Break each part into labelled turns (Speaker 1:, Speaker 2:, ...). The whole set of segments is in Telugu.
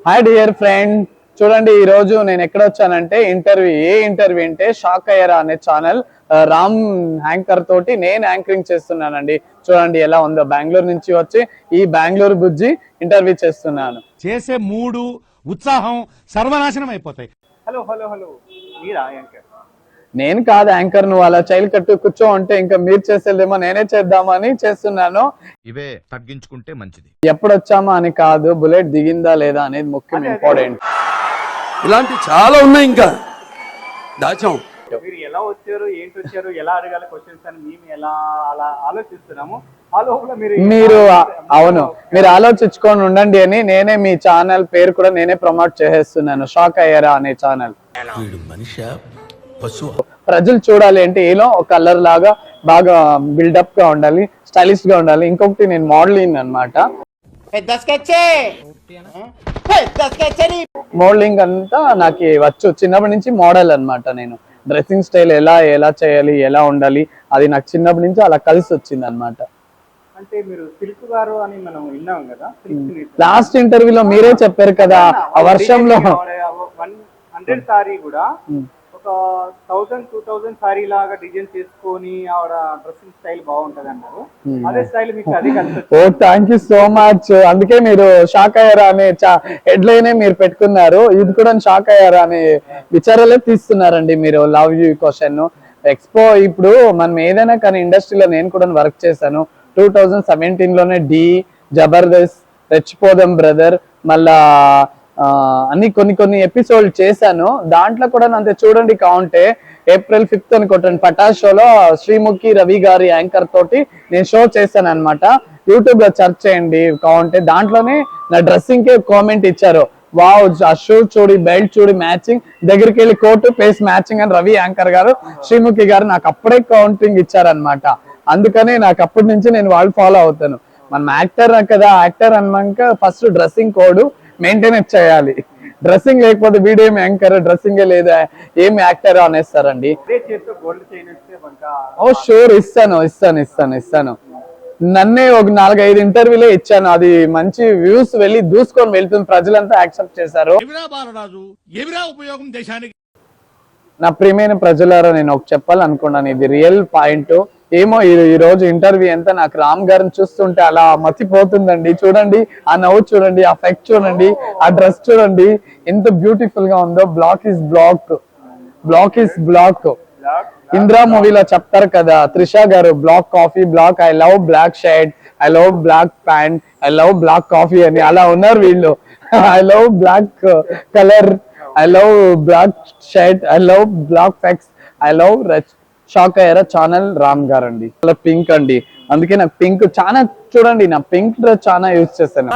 Speaker 1: హాయ్ డియర్ ఫ్రెండ్, చూడండి ఈ రోజు నేను ఎక్కడ వచ్చానంటే ఇంటర్వ్యూ అంటే షాక్ అయ్యారా అనే ఛానల్ రామ్ యాంకర్ తోటి నేను యాంకరింగ్ చేస్తున్నానండి. చూడండి ఎలా ఉందో, బెంగళూరు నుంచి వచ్చి ఈ బెంగళూరు బుజ్జి ఇంటర్వ్యూ చేస్తున్నాను.
Speaker 2: చేసే మూడు ఉత్సాహం సర్వనాశనం అయిపోతాయి.
Speaker 3: హలో హలో హలో మీరా యాంకర్?
Speaker 1: నేను కాదు యాంకర్, నువ్వు అలా చైల్డ్ కట్టు కూర్చో అంటే ఇంకా మీరు చేసేదేమో నేనే చేద్దామని చేస్తున్నాను.
Speaker 4: ఇవే తగ్గించుకుంటే మంచిది.
Speaker 1: ఎప్పుడు వచ్చామా అని కాదు, బుల్లెట్ దిగిందా లేదా అనేది ముఖ్యం, ఇంపార్టెంట్.
Speaker 5: ఇలాంటి చాలా ఉన్నాయి, ఇంకా దాచాం.
Speaker 3: మీరు ఎలా వచ్చారు, ఏంటి వచ్చారు, ఎలా అడగాలి క్వశ్చన్స్ అని మేము ఎలా అలా ఆలోచిస్తున్నాము. ఆ లోపల
Speaker 1: మీరు అవును, మీరు ఆలోచించుకొని ఉండండి అని నేనే మీ ఛానల్ పేరు కూడా నేనే ప్రమోట్ చేసేస్తున్నాను, షాక్ అయ్యారా అనే ఛానల్. ప్రజలు చూడాలి అంటే ఏలో ఒక కలర్ లాగా బాగా బిల్డప్ గా ఉండాలి, స్టైలిష్ గా ఉండాలి. ఇంకొకటి నేను మోడలింగ్ అన్నమాట. మోడలింగ్ అంతా నాకు వచ్చు, చిన్నప్పటి నుంచి మోడల్ అన్నమాట. నేను డ్రెస్సింగ్ స్టైల్ ఎలా చేయాలి, ఎలా ఉండాలి, అది నాకు చిన్నప్పటి నుంచి అలా కలిసి వచ్చింది అన్నమాట.
Speaker 3: అంటే మీరు సిల్క్ గారు అని మనం విన్నాం కదా,
Speaker 1: లాస్ట్ ఇంటర్వ్యూలో మీరే చెప్పారు కదా, ఆ వర్షంలో
Speaker 3: 100 సారీ కూడా ఒక 1000-2000 సారీ లాగా డిజైన్ చేసుకొని ఆవిడ డ్రెస్సింగ్ స్టైల్ బాగుంటది అన్నారు. అదే స్టైల్ మీకు అది కలిసి.
Speaker 1: ఓ థ్యాంక్ యూ సో మచ్. అందుకే మీరు షాక్ అయ్యారా అనే హెడ్లైనే మీరు పెట్టుకున్నారు. ఇది కూడా షాక్ అయ్యారా అనే విచారాలే తీస్తున్నారండి మీరు. Love you question expo. ఇప్పుడు మనం ఏదైనా కానీ ఇండస్ట్రీలో నేను కూడా వర్క్ చేశాను. 2017లోనే జబర్దస్త్, రెచ్చిపోదాం బ్రదర్, మళ్ళా అన్ని కొన్ని ఎపిసోడ్ చేశాను. దాంట్లో కూడా అంతే చూడండి, కావుంటే April 5th అని కొట్టండి, పటాస్ షోలో శ్రీముఖి రవి గారి యాంకర్ తోటి నేను షో చేశాను అనమాట. యూట్యూబ్ లో సెర్చ్ చేయండి కావుంటే. దాంట్లోనే నా డ్రెస్సింగ్ కే కామెంట్ ఇచ్చారు, వావ్ ఆ షూ చూడి, బెల్ట్ చూడి, మ్యాచింగ్, దగ్గరికి వెళ్ళి కోటు పేస్ మ్యాచింగ్ అని రవి యాంకర్ గారు, శ్రీముఖి గారు నాకు అప్పుడే కౌంటింగ్ ఇచ్చారనమాట. అందుకనే నాకు అప్పటి నుంచి నేను వాళ్ళు ఫాలో అవుతాను. మనం యాక్టర్ కదా, యాక్టర్ అన్నాక ఫస్ట్ డ్రెస్సింగ్ కోడ్ మెయింటైన్ చేయాలి. డ్రెస్సింగ్ లేకపోతే వీడియో ఏం యాంకర్, డ్రెస్సింగే లేదా ఏం యాక్టర్ అనేస్తారండి. ఓ షూర్, ఇస్తాను. నన్నే ఒక 4-5 ఇంటర్వ్యూలే ఇచ్చాను. అది మంచి వ్యూస్ వెళ్ళి దూసుకొని వెళ్తుంది, ప్రజలంతా యాక్సెప్ట్ చేశారు. నా ప్రియమైన ప్రజలారా, నేను ఒక చెప్పాలనుకున్నాను, ఇది రియల్ పాయింట్. ఏమో ఈ రోజు ఇంటర్వ్యూ ఎంత నాకు రామ్ గారిని చూస్తుంటే అలా మతిపోతుందండి. చూడండి ఆ నవ్వు చూడండి, ఆ ఫెక్ట్ చూడండి, ఆ డ్రెస్ చూడండి ఎంత బ్యూటిఫుల్ గా ఉందో. Black is black. ఇంద్రా మూవీలో చెప్తారు కదా త్రిష గారు, black coffee black, I love black shirt, I love black pant, I love black coffee అని. అలా ఉన్నారు వీళ్ళు. I love black colour, I love black shirt, I love black fax, I love shock అయ్యారా ఛానల్ రామ్ గారు అండి. అలా పింక్ అండి, అందుకే నాకు పింక్ చాలా. చూడండి నా పింక్ డ్రెస్ చాలా యూజ్ చేస్తాను.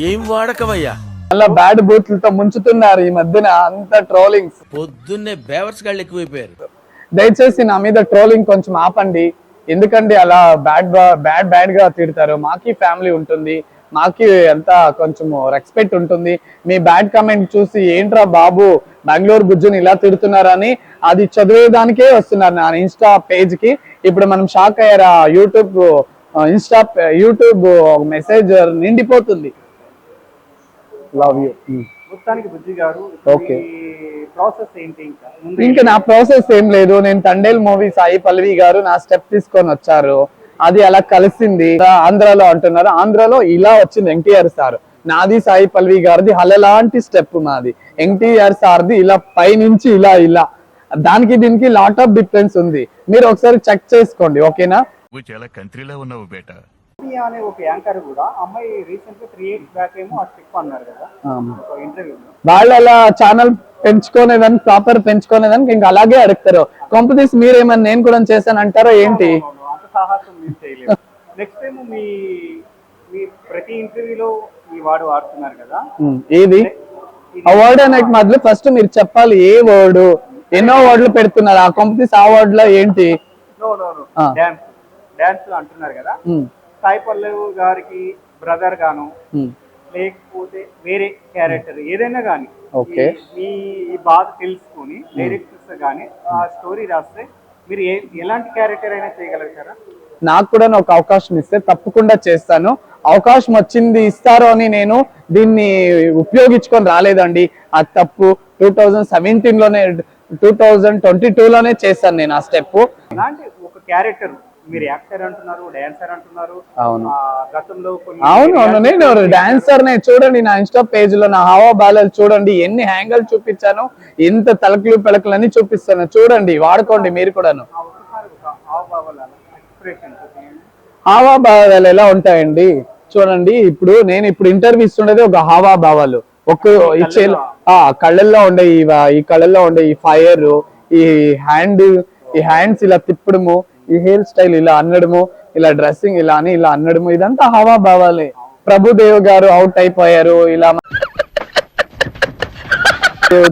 Speaker 5: ఏం వాడకవయ్యా,
Speaker 1: అలా బ్యాడ్ బూత్లతో ముంచుతున్నారు ఈ మధ్యన, అంత ట్రోలింగ్స్.
Speaker 5: పొద్దున్నే బేవర్స్ గాళ్ళు ఎక్కువైపోయారు.
Speaker 1: దయచేసి నా మీద ట్రోలింగ్ కొంచెం ఆపండి. ఎందుకంటే అలా బ్యాడ్ గా తిడతారు. మాకి ఫ్యామిలీ ఉంటుంది, మాకి అంతా కొంచెం రెస్పెక్ట్ ఉంటుంది. మీ బ్యాడ్ కామెంట్ చూసి ఏంట్రా బాబు బెంగళూరు బుజ్జుని ఇలా తిడుతున్నారని అది చదివేదానికే వస్తున్నారు నా ఇన్స్టా పేజ్ కి. ఇప్పుడు మనం షాక్ అయ్యారా యూట్యూబ్ మెసేజ్ నిండిపోతుంది. Love you.
Speaker 3: మొత్తానికి బుజ్జి గారు,
Speaker 1: ఓకే,
Speaker 3: ప్రాసెస్ ఏంటి?
Speaker 1: ఇంకా నా ప్రాసెస్ ఏం లేదు. నేను తండేల్ మూవీ సాయి పల్లవి గారు నా స్టెప్ తీసుకొని వచ్చారు, అది అలా కలిసింది. ఆంధ్రాలో అంటున్నారు, ఆంధ్రాలో ఇలా వచ్చింది ఎన్టీఆర్ సార్. నాది సాయి పల్లవి గారిది హలలాంటి స్టెప్, నాది ఎన్టీఆర్ సార్ది ఇలా పైనుంచి ఇలా. దానికి దీనికి లాట్ ఆఫ్ డిఫరెన్స్ ఉంది, మీరు ఒకసారి చెక్ చేసుకోండి, ఓకేనా?
Speaker 4: చాలా కంట్రీలో ఉన్నావు బేటా
Speaker 3: అనే ఒక యాంకర్ కూడా అమ్మాయి రీసెంట్ గా 3 years బ్యాక్ ఏమో ఆ స్టెప్ అన్నారు కదా ఇంటర్వ్యూలో.
Speaker 1: వాళ్ళు అలా ఛానల్ పెంచుకునేదానికి, ప్రాపర్ పెంచుకునేదానికి ఇంకా అలాగే అడుగుతారు. కాంపిటీస్ మీరేమన్నా నేను కూడా చేశాను అంటారా ఏంటి?
Speaker 3: అంత సాహసం మీరు చేయలేదు. నెక్స్ట్ టైం మీ ప్రతి ఇంటర్వ్యూలో ఈ వర్డ్ వాడుతున్నారు కదా,
Speaker 1: ఏది ఆ వర్డ్ అనేది మొదలు ఫస్ట్ మీరు చెప్పాలి. ఏ వర్డ్, ఎన్నో వర్డ్లు పెడుతున్నారు ఆ కాంపిటీస్, ఆ వర్డ్ లో ఏంటి?
Speaker 3: డాన్స్ అంటున్నారు కదా, సాయి పల్లవి గారికి బ్రదర్ గాను, లేకపోతే వేరే క్యారెక్టర్ ఏదైనా గానీ మీ బాధ తెలుసుకొని డైరెక్టర్స్ గానీ ఆ స్టోరీ రాస్తే మీరు ఎలాంటి క్యారెక్టర్ అయినా చేయగలుగుతారా?
Speaker 1: నాకు కూడా ఒక అవకాశం ఇస్తే తప్పకుండా చేస్తాను. అవకాశం వచ్చింది ఇస్తారు అని నేను దీన్ని ఉపయోగించుకొని రాలేదండి. అది తప్పు. 2017లోనే 2022లోనే చేశాను నేను ఆ స్టెప్.
Speaker 3: అలాంటి ఒక క్యారెక్టర్ మీరు యాక్టర్ అంటున్నారు, డాన్సర్ అంటున్నారు.
Speaker 1: అవును.
Speaker 3: గతంలో
Speaker 1: అవును నేను డాన్సర్ నే. చూడండి నా ఇన్స్టా పేజ్ లో నా హావభావాలు చూడండి, ఎన్ని హ్యాంగిల్ చూపించాను, ఎంత తలకులు పెలకలు అన్ని చూపిస్తాను. చూడండి, వాడుకోండి మీరు కూడాను. హావభావాలు ఎలా ఉంటాయండి చూడండి. ఇప్పుడు నేను ఇంటర్వ్యూ ఇస్తుండేది ఒక హావభావాలు. ఒక కళ్ళల్లో ఉండే ఈ కళ్ళల్లో ఉండే ఈ ఫైర్, ఈ హ్యాండ్స్ ఇలా తిప్పడము, ఈ హెయిర్ స్టైల్ ఇలా అనడము, ఇలా డ్రెస్సింగ్ ఇలా అని ఇలా అనడము, ఇదంతా హావభావాలే. ప్రభుదేవ్ గారు అవుట్ అయిపోయారు, ఇలా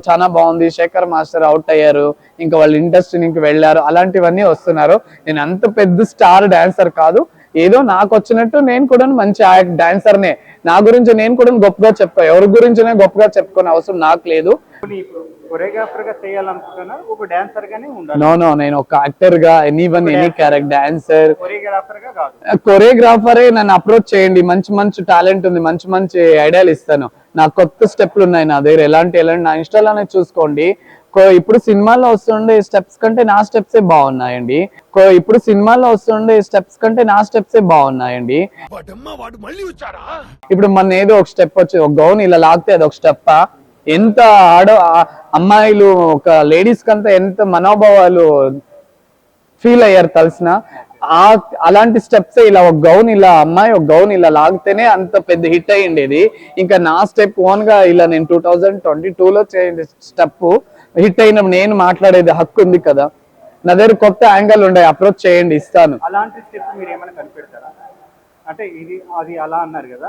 Speaker 1: చాలా బాగుంది. శేఖర్ మాస్టర్ అవుట్ అయ్యారు, ఇంకా వాళ్ళు ఇండస్ట్రీకి వెళ్ళారు, అలాంటివన్నీ వస్తున్నారు. నేను అంత పెద్ద స్టార్ డాన్సర్ కాదు, ఏదో నాకు వచ్చినట్టు నేను కూడా మంచి డాన్సర్నే. నా గురించి నేను కూడా గొప్పగా చెప్పుకో, ఎవరి గురించి గొప్పగా చెప్పుకునే అవసరం నాకు లేదు.
Speaker 3: కొరియోగ్రాఫర్ గా చేయాలనుకుంటున్నా, ఒక డాన్సర్ గానే ఉండాలి.
Speaker 1: నో నేను ఒక యాక్టర్ గా ఎనీ క్యారెక్టర్ డాన్సర్,
Speaker 3: కొరియోగ్రాఫర్ గా కాదు.
Speaker 1: కొరియోగ్రాఫరే నన్ను అప్రోచ్ చేయండి. మంచి టాలెంట్ ఉంది, మంచి ఐడియాలు ఇస్తాను. నాకు కొత్త స్టెప్లు ఉన్నాయి నా దగ్గర. ఎలాంటి నా ఇన్స్టాలోనే చూసుకోండి. ఇప్పుడు సినిమాల్లో వస్తుండే స్టెప్స్ కంటే నా స్టెప్సే బాగున్నాయండి. ఇప్పుడు మన ఏదో ఒక స్టెప్ వచ్చి ఒక గౌన్ ఇలా లాగితే అది ఒక స్టెప్పా? ఎంత అమ్మాయిలు ఒక లేడీస్ కంతా ఎంత మనోభావాలు ఫీల్ అయ్యారు తెలిసిన. అలాంటి స్టెప్స్ ఇలా ఒక గౌన్ ఇలా లాగితేనే అంత పెద్ద హిట్ అయ్యిండేది. ఇంకా నా స్టెప్ ఓన్ గా ఇలా నేను 2022లో చేయండి స్టెప్ హిట్ అయిన నేను మాట్లాడేది హక్కు ఉంది కదా. నా దగ్గర కొత్త యాంగిల్ ఉండే, అప్రోచ్ చేయండి, ఇస్తాను.
Speaker 3: అలాంటి స్టెప్ మీరు ఏమైనా కనిపెడతారా? అంటే అది అలా అన్నారు కదా,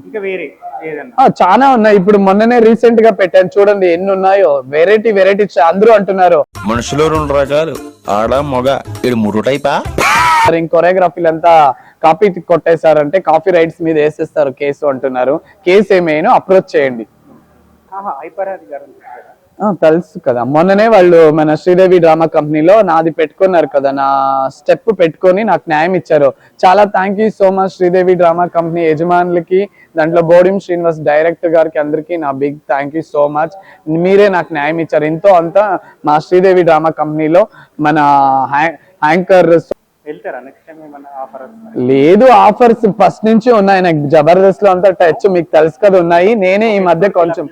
Speaker 3: ఇంకా వేరే ఏదన్నా?
Speaker 1: చాలా ఉన్నాయి. ఇప్పుడు మొన్ననే రీసెంట్ గా పెట్టాను, చూడండి ఎన్ని ఉన్నాయో. వెరైటీ అందరూ అంటున్నారు
Speaker 6: మనుషులు 2 రకాలు, ఆడ మొగ, ఇది 3 టైపా.
Speaker 1: కొరియోగ్రఫీలు అంతా కాపీ కొట్టేశారంటే కాపీ రైట్స్ మీద వేసేస్తారు కేసు అంటున్నారు. కేసు ఏమైనా అప్రోచ్ చేయండి. తెలుసు కదా, మొన్ననే వాళ్ళు మన శ్రీదేవి డ్రామా కంపెనీలో నాది పెట్టుకున్నారు కదా, నా స్టెప్ పెట్టుకొని నాకు న్యాయం ఇచ్చారు. చాలా thank you so much Sridevi drama company యజమానులకి, దాంట్లో బోడిం శ్రీనివాస్ డైరెక్టర్ గారికి, అందరికీ నా big thank you so much. మీరే నాకు న్యాయం ఇచ్చారు. ఎంతో అంతా మా శ్రీదేవి డ్రామా కంపెనీలో మన యాంకర్ లేదు, ఆఫర్స్ ఫస్ట్ నుంచి ఉన్నాయి నాకు. జబర్దస్త్ లో అంతా టచ్ మీకు తెలుసు కదా ఉన్నాయి. నేనే ఈ మధ్య కొంచెం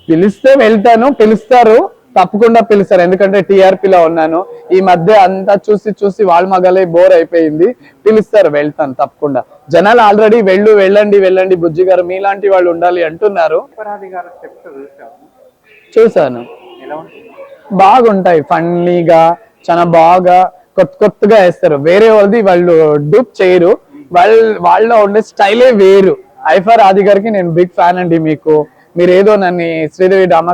Speaker 1: పిలిస్తే వెళ్తాను, పిలుస్తారు, తప్పకుండా పిలుస్తారు. ఎందుకంటే టీఆర్పీలో ఉన్నాను. ఈ మధ్య అంతా చూసి వాళ్ళ మగలే బోర్ అయిపోయింది. పిలుస్తారు, వెళ్తాను తప్పకుండా. జనాలు ఆల్రెడీ వెళ్ళండి బుజ్జి గారు మీలాంటి వాళ్ళు ఉండాలి అంటున్నారు. చూసాను, బాగుంటాయి, ఫన్నీగా, చాలా బాగా కొత్తగా వేస్తారు. వేరే వాళ్ళది వాళ్ళు డూప్ చేయరు, వాళ్ళ ఉండే స్టైలే వేరు. ఐఫర్ ఆది గారికి నేను బిగ్ ఫ్యాన్ అండి. మీరు ఏదో నన్ను శ్రీదేవి డ్రామా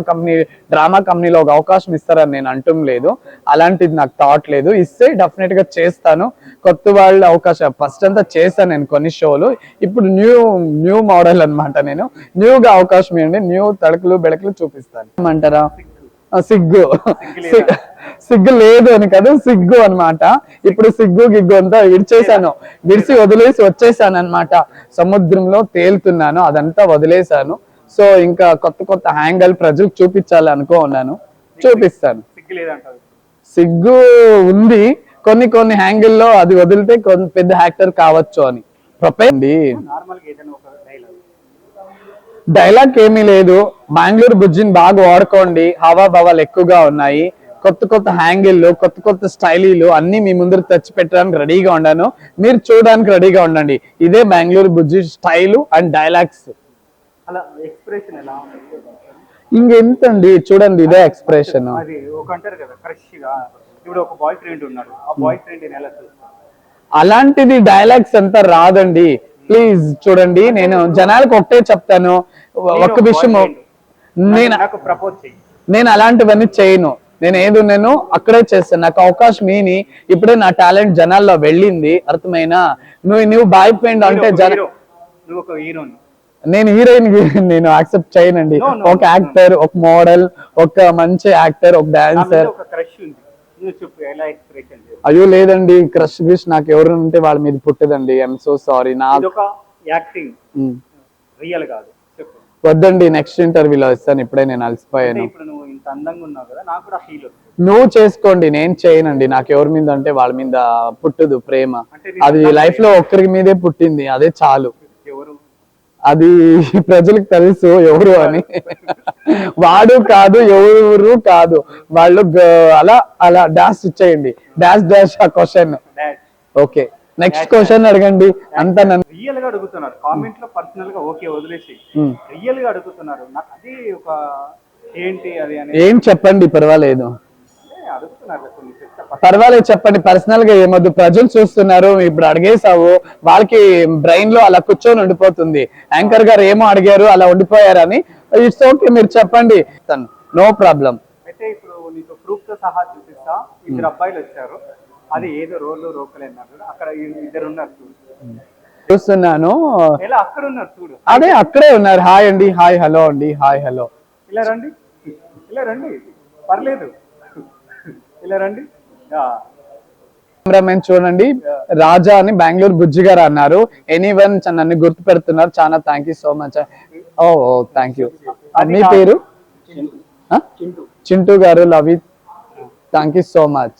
Speaker 1: కంపెనీలో ఒక అవకాశం ఇస్తారని నేను అంటం లేదు, అలాంటిది నాకు థాట్ లేదు. ఇస్తే డెఫినెట్ గా చేస్తాను. కొత్త వాళ్ళ అవకాశం ఫస్ట్ అంతా చేస్తాను నేను కొన్ని షోలు. ఇప్పుడు న్యూ మోడల్ అన్నమాట. నేను న్యూగా అవకాశం ఇవ్వండి, న్యూ తడకలు బెడకలు చూపిస్తాను. ఏమంటారా? సిగ్గు లేదు అని కదా, సిగ్గు అన్నమాట. ఇప్పుడు గిగ్గు అంతా విడిచి వదిలేసి వచ్చేసాను అన్నమాట. సముద్రంలో తేలుతున్నాను, అదంతా వదిలేసాను. సో ఇంకా కొత్త హ్యాంగిల్ ప్రజలకు చూపించాలి ఉన్నాను, చూపిస్తాను. సిగ్గు ఉంది కొన్ని హ్యాంగిల్లో, అది వదిలితే పెద్ద యాక్టర్ కావచ్చు అని. డైలాగ్ ఏమీ లేదు. బెంగళూరు బుజ్జిని బాగా వాడుకోండి, హావాభావాలు ఎక్కువగా ఉన్నాయి. కొత్త హ్యాంగిల్, కొత్త స్టైలీలు అన్ని మీ ముందర తెచ్చి పెట్టడానికి రెడీగా ఉన్నాను. మీరు చూడడానికి రెడీగా ఉండండి. ఇదే బెంగళూరు బుజ్జి స్టైలు అండ్ డైలాగ్స్. ఇంకెంతండి, చూడండి ఇదే ఎక్స్ప్రెషన్. అలాంటిది డైలాగ్స్ అంతా రాదండి. ప్లీజ్ చూడండి, నేను జనాలకు ఒకటే చెప్తాను, ఒక్క విషయం, నేను అలాంటివన్నీ చేయను. నేను అక్కడే చేస్తాను. నాకు అవకాశం ఏని ఇప్పుడే నా టాలెంట్ జనాల్లో వెళ్ళింది, అర్థమైనా? నువ్వు బాయ్ ఫ్రెండ్ అంటే నేను హీరోయిన్ నేను యాక్సెప్ట్ చేయనండి. ఒక యాక్టర్, ఒక మోడల్, ఒక మంచి యాక్టర్, ఒక డాన్సర్. అయ్యో లేదండి, క్రష్ గిష్ నాకు ఎవరు ఉంటే వాళ్ళ మీద పుట్టదండి. I'm so sorry. నా
Speaker 3: ఇదొక యాక్టింగ్, రియల్ కాదు. చెప్పు.
Speaker 1: వద్దండి, నెక్స్ట్ ఇంటర్వ్యూలో ఇస్తాను. ఇప్పుడే నేను
Speaker 3: అంటే
Speaker 1: అలసిపోయాను.
Speaker 3: ఇప్పుడు నువ్వు ఇంత అందంగా ఉన్నావు కదా, నాకు కూడా ఫీల్ వస్తుంది.
Speaker 1: నువ్వు చేసుకోండి, నేను చేయనండి. నాకు ఎవరి మీద అంటే వాళ్ళ మీద పుట్టదు ప్రేమ.
Speaker 3: అంటే నేను
Speaker 1: అది లైఫ్ లో ఒక్కరి మీదే పుట్టింది, అదే చాలు.
Speaker 3: ఎవరు?
Speaker 1: అది ప్రజలకు తెలుసు ఎవరు అని. వాడు కాదు, ఎవరు కాదు, వాళ్ళు అలా అలా డాష్ ఇచ్చేయండి. డాష్ డాష్ ఆ question.
Speaker 3: Dad.
Speaker 1: Okay, next question అడగండి. అంతా నన్ను
Speaker 3: రియల్ గా అడుగుతున్నారు, కామెంట్ లో పర్సనల్ గా ఓకే వదిలేసి రియల్ గా అడుగుతున్నారు. నాకు అది ఒక ఏంటి అది అని
Speaker 1: ఏం చెప్పండి, పర్వాలేదు.
Speaker 3: అడుగుతున్నారు. కొన్ని చెప్తా.
Speaker 1: పర్వాలేదు చెప్పండి, పర్సనల్ గా ఏమొద్దు. ప్రజలు చూస్తున్నారు, ఇప్పుడు అడిగేసావు, వాళ్ళకి బ్రెయిన్ లో అలా కూర్చొని ఉండిపోతుంది. యాంకర్ గారు ఏమో అడిగారు, అలా ఉండిపోయారని. ఇట్స్ ఓకే, మీరు చెప్పండి, నో ప్రాబ్లం.
Speaker 3: అయితే ఇప్పుడు నీకు ప్రూఫ్ తో సహా చూపిస్తా. ఇద్దరు అబ్బాయిలు వచ్చారు, అది ఏదో రోడ్లు రోకలేన్నారు. అక్కడ ఇద్దరు ఉన్నారు చూడు.
Speaker 1: చూస్తున్నాను.
Speaker 3: ఎలా అక్కడ ఉన్నారు చూడు.
Speaker 1: అదే అక్కడే ఉన్నారు. హాయ్ అండి, హాయ్ హలో అండి, హాయ్ హలో.
Speaker 3: ఇలా రండి, ఇలా రండి, పర్లేదు, ఇలా రండి.
Speaker 1: కెమెరామెన్ చూడండి, రాజా అని బెంగళూరు బుజ్జి గారు అన్నారు. ఎనీవన్ నన్ను గుర్తు పెడుతున్నారు, చాలా థ్యాంక్ యూ సో మచ్. ఓ థ్యాంక్ యూ. మీ పేరు? చింటూ గారు, love you, thank you so much.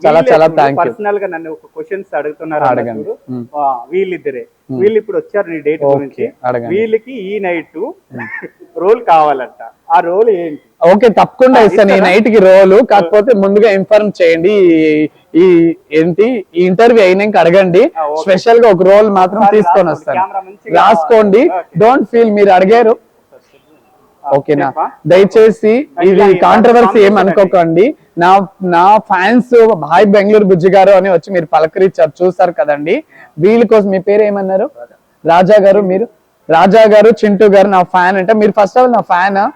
Speaker 1: చాలా చాలా థ్యాంక్ యూ.
Speaker 3: పర్సనల్ గా నన్ను ఒక క్వశ్చన్స్ అడుగుతున్నారు.
Speaker 1: అడగండి.
Speaker 3: వీళ్ళిద్దరే, వీళ్ళు ఇప్పుడు వచ్చారు నీ డేట్ గురించి.
Speaker 1: అడగండి.
Speaker 3: వీళ్ళకి ఈ నైట్ రోల్ కావాలంట. ఆ రోల్ ఏంటి?
Speaker 1: ఓకే, తప్పకుండా ఇస్తాను ఈ నైట్ కి రోలు. కాకపోతే ముందుగా ఇన్ఫార్మ్ చేయండి. ఈ ఏంటి, ఈ ఇంటర్వ్యూ అయినాక అడగండి. స్పెషల్ గా ఒక రోల్ మాత్రం తీసుకొని వస్తాను. రాసుకోండి, డోంట్ ఫీల్. మీరు అడిగారు, ఓకేనా? దయచేసి ఇది కాంట్రవర్సీ ఏం అనుకోకండి. నా ఫ్యాన్స్ హాయ్ బెంగళూరు బుజ్జి గారు అని వచ్చి మీరు పలకరించారు, చూసారు కదండి. వీళ్ళ కోసం మీ పేరు ఏమన్నారు? రాజా గారు. మీరు రాజా గారు, చింటూ గారు నా ఫ్యాన్ అంటే. మీరు ఫస్ట్ ఆఫ్ ఆల్ నా ఫ్యానా?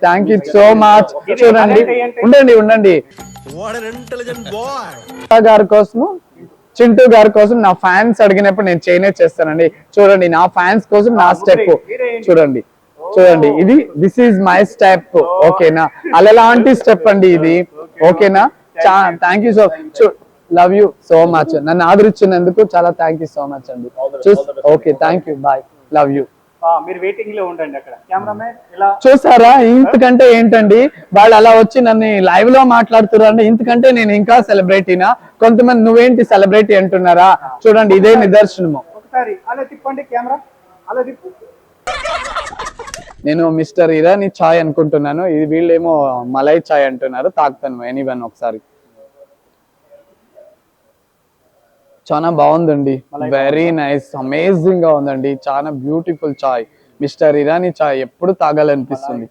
Speaker 1: Thank you so much. చూడండి, ఉండండి. గారి కోసము, చింటూ గారి కోసం నా ఫ్యాన్స్ అడిగినప్పుడు నేను చేస్తానండి. చూడండి, నా ఫ్యాన్స్ కోసం నా స్టెప్ చూడండి. ఇది దిస్ ఈజ్ మై స్టెప్, ఓకేనా? అలాంటి స్టెప్ అండి ఇది, ఓకేనా? Thank you so love you so much. నన్ను ఆదరించినందుకు చాలా థ్యాంక్ యూ సో మచ్ అండి. Okay, thank you, bye, love you.
Speaker 3: మీరు వెయిటింగ్ లో ఉండండి అక్కడ. కెమెరామెన్ ఇలా
Speaker 1: చూసారా? ఇంతకంటే ఏంటండి, వాళ్ళు అలా వచ్చి నన్ను లైవ్ లో మాట్లాడుతున్నారు. ఇంతకంటే నేను ఇంకా సెలబ్రిటీనా? కొంతమంది నువ్వేంటి సెలబ్రిటీ అంటున్నారా? చూడండి, ఇదే నిదర్శనము.
Speaker 3: ఒకసారి అలా తిప్పండి కెమెరా, అలా తిప్పు.
Speaker 1: నేను మిస్టర్ ఇరానీ చాయ్ అనుకుంటున్నాను, ఇది వీళ్ళేమో మలై చాయ్ అంటున్నారు. తాగుతాను ఎనీవన్ ఒకసారి. చాలా బాగుందండి, వెరీ నైస్, అమేజింగ్ గా ఉందండి. చాలా బ్యూటిఫుల్ చాయ్. మిస్టర్ ఇరానీ చాయ్ ఎప్పుడు తాగాలనిపిస్తుంది.